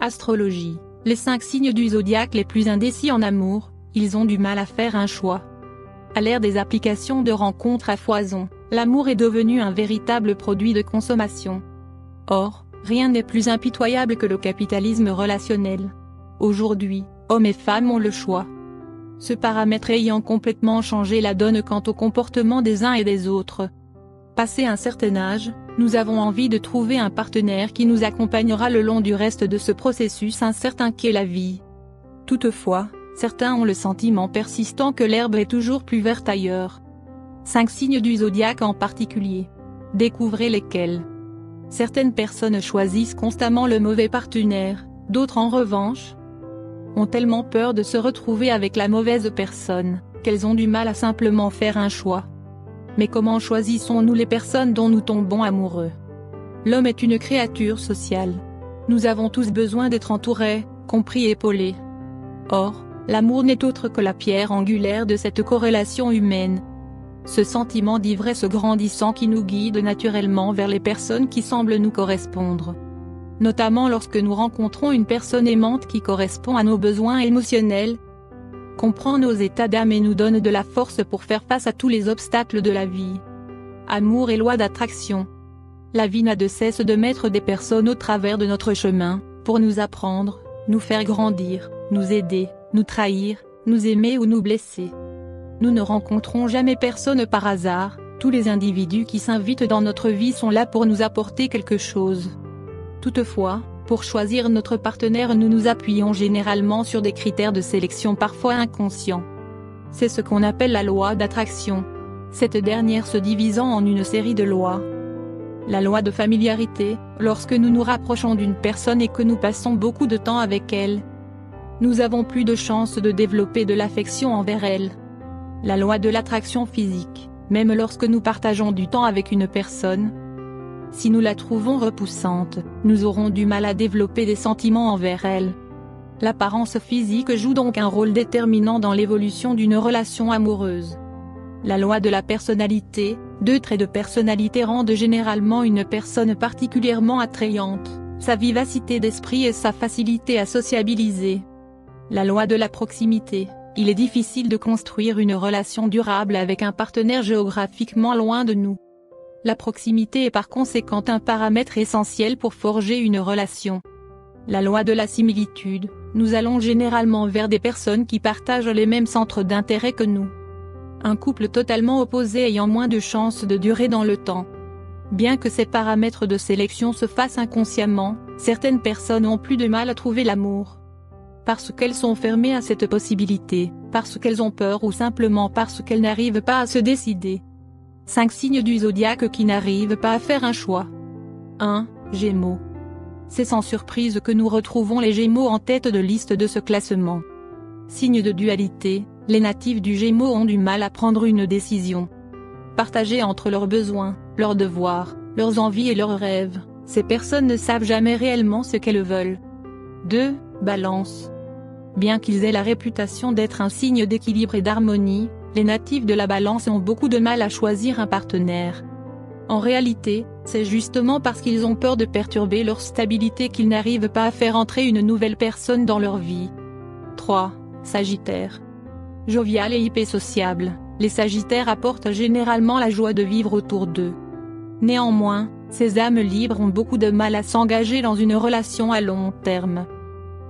Astrologie. Les 5 signes du zodiaque les plus indécis en amour, ils ont du mal à faire un choix. À l'ère des applications de rencontres à foison, l'amour est devenu un véritable produit de consommation. Or, rien n'est plus impitoyable que le capitalisme relationnel. Aujourd'hui, hommes et femmes ont le choix. Ce paramètre ayant complètement changé la donne quant au comportement des uns et des autres. Passé un certain âge, nous avons envie de trouver un partenaire qui nous accompagnera le long du reste de ce processus incertain qu'est la vie. Toutefois, certains ont le sentiment persistant que l'herbe est toujours plus verte ailleurs. 5 signes du zodiaque en particulier. Découvrez lesquels. Certaines personnes choisissent constamment le mauvais partenaire, d'autres en revanche ont tellement peur de se retrouver avec la mauvaise personne, qu'elles ont du mal à simplement faire un choix. Mais comment choisissons-nous les personnes dont nous tombons amoureux? L'homme est une créature sociale. Nous avons tous besoin d'être entourés, compris et épaulés. Or, l'amour n'est autre que la pierre angulaire de cette corrélation humaine. Ce sentiment d'ivresse grandissant qui nous guide naturellement vers les personnes qui semblent nous correspondre. Notamment lorsque nous rencontrons une personne aimante qui correspond à nos besoins émotionnels, comprend nos états d'âme et nous donne de la force pour faire face à tous les obstacles de la vie. Amour et loi d'attraction. La vie n'a de cesse de mettre des personnes au travers de notre chemin, pour nous apprendre, nous faire grandir, nous aider, nous trahir, nous aimer ou nous blesser. Nous ne rencontrons jamais personne par hasard, tous les individus qui s'invitent dans notre vie sont là pour nous apporter quelque chose. Toutefois, pour choisir notre partenaire nous nous appuyons généralement sur des critères de sélection parfois inconscients. C'est ce qu'on appelle la loi d'attraction. Cette dernière se divisant en une série de lois. La loi de familiarité, lorsque nous nous rapprochons d'une personne et que nous passons beaucoup de temps avec elle, nous avons plus de chances de développer de l'affection envers elle. La loi de l'attraction physique, même lorsque nous partageons du temps avec une personne, si nous la trouvons repoussante, nous aurons du mal à développer des sentiments envers elle. L'apparence physique joue donc un rôle déterminant dans l'évolution d'une relation amoureuse. La loi de la personnalité, 2 traits de personnalité rendent généralement une personne particulièrement attrayante, sa vivacité d'esprit et sa facilité à sociabiliser. La loi de la proximité, il est difficile de construire une relation durable avec un partenaire géographiquement loin de nous. La proximité est par conséquent un paramètre essentiel pour forger une relation. La loi de la similitude, nous allons généralement vers des personnes qui partagent les mêmes centres d'intérêt que nous. Un couple totalement opposé ayant moins de chances de durer dans le temps. Bien que ces paramètres de sélection se fassent inconsciemment, certaines personnes ont plus de mal à trouver l'amour. Parce qu'elles sont fermées à cette possibilité, parce qu'elles ont peur ou simplement parce qu'elles n'arrivent pas à se décider. 5 signes du zodiaque qui n'arrivent pas à faire un choix. 1. Gémeaux. C'est sans surprise que nous retrouvons les Gémeaux en tête de liste de ce classement. Signe de dualité, les natifs du Gémeaux ont du mal à prendre une décision. Partagés entre leurs besoins, leurs devoirs, leurs envies et leurs rêves, ces personnes ne savent jamais réellement ce qu'elles veulent. 2. Balance. Bien qu'ils aient la réputation d'être un signe d'équilibre et d'harmonie, les natifs de la Balance ont beaucoup de mal à choisir un partenaire. En réalité, c'est justement parce qu'ils ont peur de perturber leur stabilité qu'ils n'arrivent pas à faire entrer une nouvelle personne dans leur vie. 3. Sagittaire. Jovial et hyper sociable, les Sagittaires apportent généralement la joie de vivre autour d'eux. Néanmoins, ces âmes libres ont beaucoup de mal à s'engager dans une relation à long terme.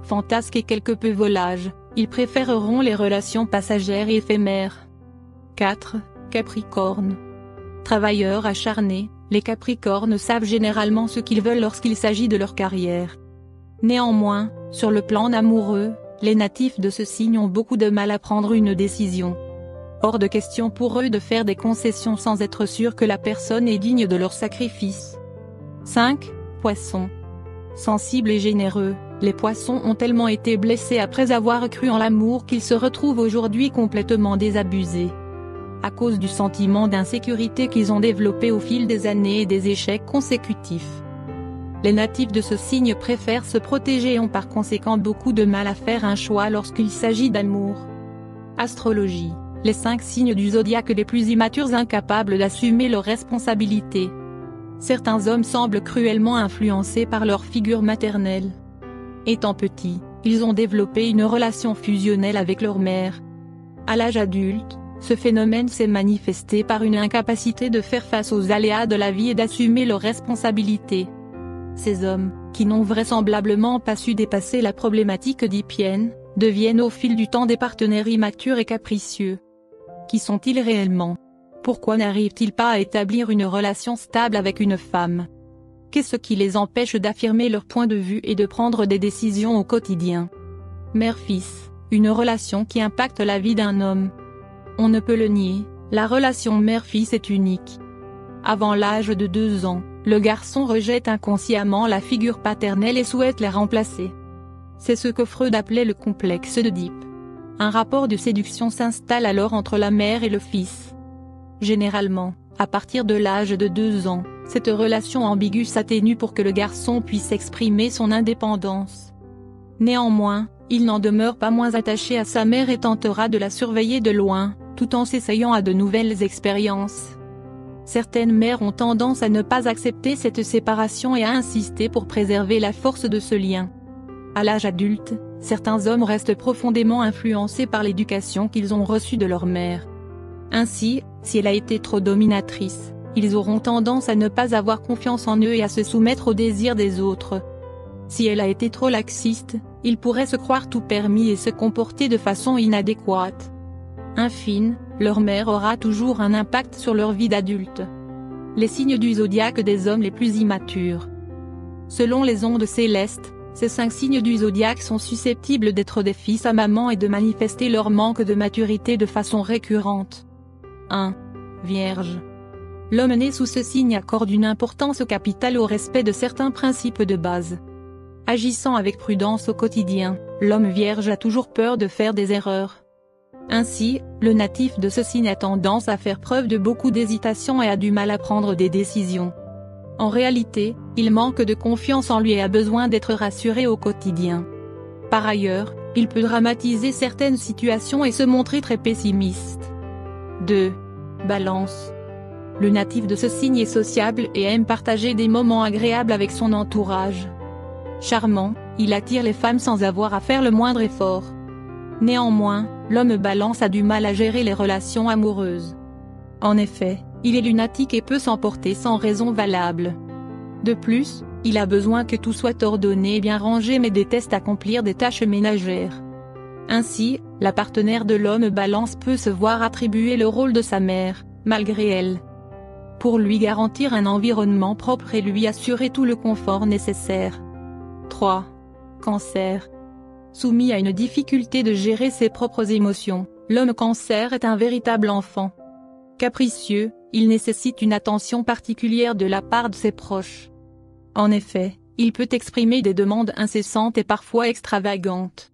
Fantasques et quelque peu volages, ils préféreront les relations passagères et éphémères. 4. Capricorne. Travailleurs acharnés, les Capricornes savent généralement ce qu'ils veulent lorsqu'il s'agit de leur carrière. Néanmoins, sur le plan amoureux, les natifs de ce signe ont beaucoup de mal à prendre une décision. Hors de question pour eux de faire des concessions sans être sûrs que la personne est digne de leur sacrifice. 5. Poissons. Sensibles et généreux, les Poissons ont tellement été blessés après avoir cru en l'amour qu'ils se retrouvent aujourd'hui complètement désabusés. À cause du sentiment d'insécurité qu'ils ont développé au fil des années et des échecs consécutifs. Les natifs de ce signe préfèrent se protéger et ont par conséquent beaucoup de mal à faire un choix lorsqu'il s'agit d'amour. Astrologie. Les 5 signes du zodiaque les plus immatures incapables d'assumer leurs responsabilités. Certains hommes semblent cruellement influencés par leur figure maternelle. Étant petits, ils ont développé une relation fusionnelle avec leur mère. À l'âge adulte, ce phénomène s'est manifesté par une incapacité de faire face aux aléas de la vie et d'assumer leurs responsabilités. Ces hommes, qui n'ont vraisemblablement pas su dépasser la problématique oedipienne, deviennent au fil du temps des partenaires immatures et capricieux. Qui sont-ils réellement? Pourquoi n'arrivent-ils pas à établir une relation stable avec une femme? Qu'est-ce qui les empêche d'affirmer leur point de vue et de prendre des décisions au quotidien? Mère-fils, une relation qui impacte la vie d'un homme. On ne peut le nier, la relation mère-fils est unique. Avant l'âge de 2 ans, le garçon rejette inconsciemment la figure paternelle et souhaite la remplacer. C'est ce que Freud appelait le complexe d'Oedipe. Un rapport de séduction s'installe alors entre la mère et le fils. Généralement, à partir de l'âge de 2 ans, cette relation ambiguë s'atténue pour que le garçon puisse exprimer son indépendance. Néanmoins, il n'en demeure pas moins attaché à sa mère et tentera de la surveiller de loin, tout en s'essayant à de nouvelles expériences. Certaines mères ont tendance à ne pas accepter cette séparation et à insister pour préserver la force de ce lien. À l'âge adulte, certains hommes restent profondément influencés par l'éducation qu'ils ont reçue de leur mère. Ainsi, si elle a été trop dominatrice, ils auront tendance à ne pas avoir confiance en eux et à se soumettre aux désirs des autres. Si elle a été trop laxiste, ils pourraient se croire tout permis et se comporter de façon inadéquate. Enfin, leur mère aura toujours un impact sur leur vie d'adulte. Les signes du zodiaque des hommes les plus immatures. Selon les ondes célestes, ces 5 signes du zodiaque sont susceptibles d'être des fils à maman et de manifester leur manque de maturité de façon récurrente. 1. Vierge. L'homme né sous ce signe accorde une importance capitale au respect de certains principes de base. Agissant avec prudence au quotidien, l'homme vierge a toujours peur de faire des erreurs. Ainsi, le natif de ce signe a tendance à faire preuve de beaucoup d'hésitation et a du mal à prendre des décisions. En réalité, il manque de confiance en lui et a besoin d'être rassuré au quotidien. Par ailleurs, il peut dramatiser certaines situations et se montrer très pessimiste. 2. Balance. Le natif de ce signe est sociable et aime partager des moments agréables avec son entourage. Charmant, il attire les femmes sans avoir à faire le moindre effort. Néanmoins, l'homme balance a du mal à gérer les relations amoureuses. En effet, il est lunatique et peut s'emporter sans raison valable. De plus, il a besoin que tout soit ordonné et bien rangé mais déteste accomplir des tâches ménagères. Ainsi, la partenaire de l'homme balance peut se voir attribuer le rôle de sa mère, malgré elle. Pour lui garantir un environnement propre et lui assurer tout le confort nécessaire. 3. Cancer. Soumis à une difficulté de gérer ses propres émotions, l'homme cancer est un véritable enfant. Capricieux, il nécessite une attention particulière de la part de ses proches. En effet, il peut exprimer des demandes incessantes et parfois extravagantes.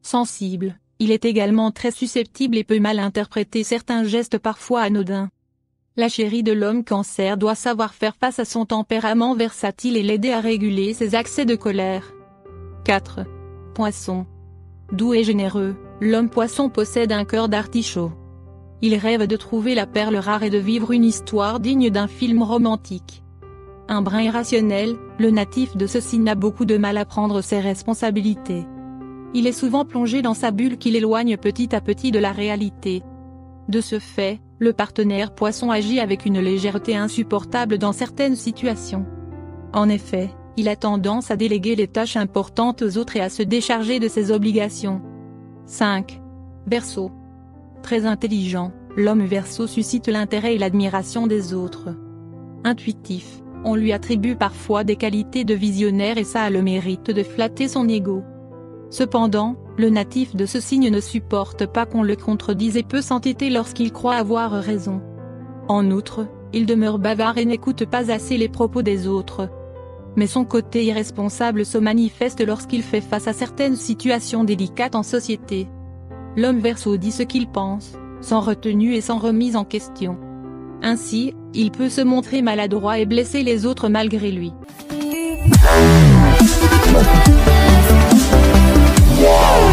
Sensible, il est également très susceptible et peut mal interpréter certains gestes parfois anodins. La chérie de l'homme cancer doit savoir faire face à son tempérament versatile et l'aider à réguler ses accès de colère. 4. Poisson. Doux et généreux, l'homme poisson possède un cœur d'artichaut. Il rêve de trouver la perle rare et de vivre une histoire digne d'un film romantique. Un brin irrationnel, le natif de ce signe a beaucoup de mal à prendre ses responsabilités. Il est souvent plongé dans sa bulle qui l'éloigne petit à petit de la réalité. De ce fait, le partenaire poisson agit avec une légèreté insupportable dans certaines situations. En effet, il a tendance à déléguer les tâches importantes aux autres et à se décharger de ses obligations. 5. Verseau. Très intelligent, l'homme Verseau suscite l'intérêt et l'admiration des autres. Intuitif, on lui attribue parfois des qualités de visionnaire et ça a le mérite de flatter son ego. Cependant, le natif de ce signe ne supporte pas qu'on le contredise et peut s'entêter lorsqu'il croit avoir raison. En outre, il demeure bavard et n'écoute pas assez les propos des autres. Mais son côté irresponsable se manifeste lorsqu'il fait face à certaines situations délicates en société. L'homme Verseau dit ce qu'il pense, sans retenue et sans remise en question. Ainsi, il peut se montrer maladroit et blesser les autres malgré lui. Wow.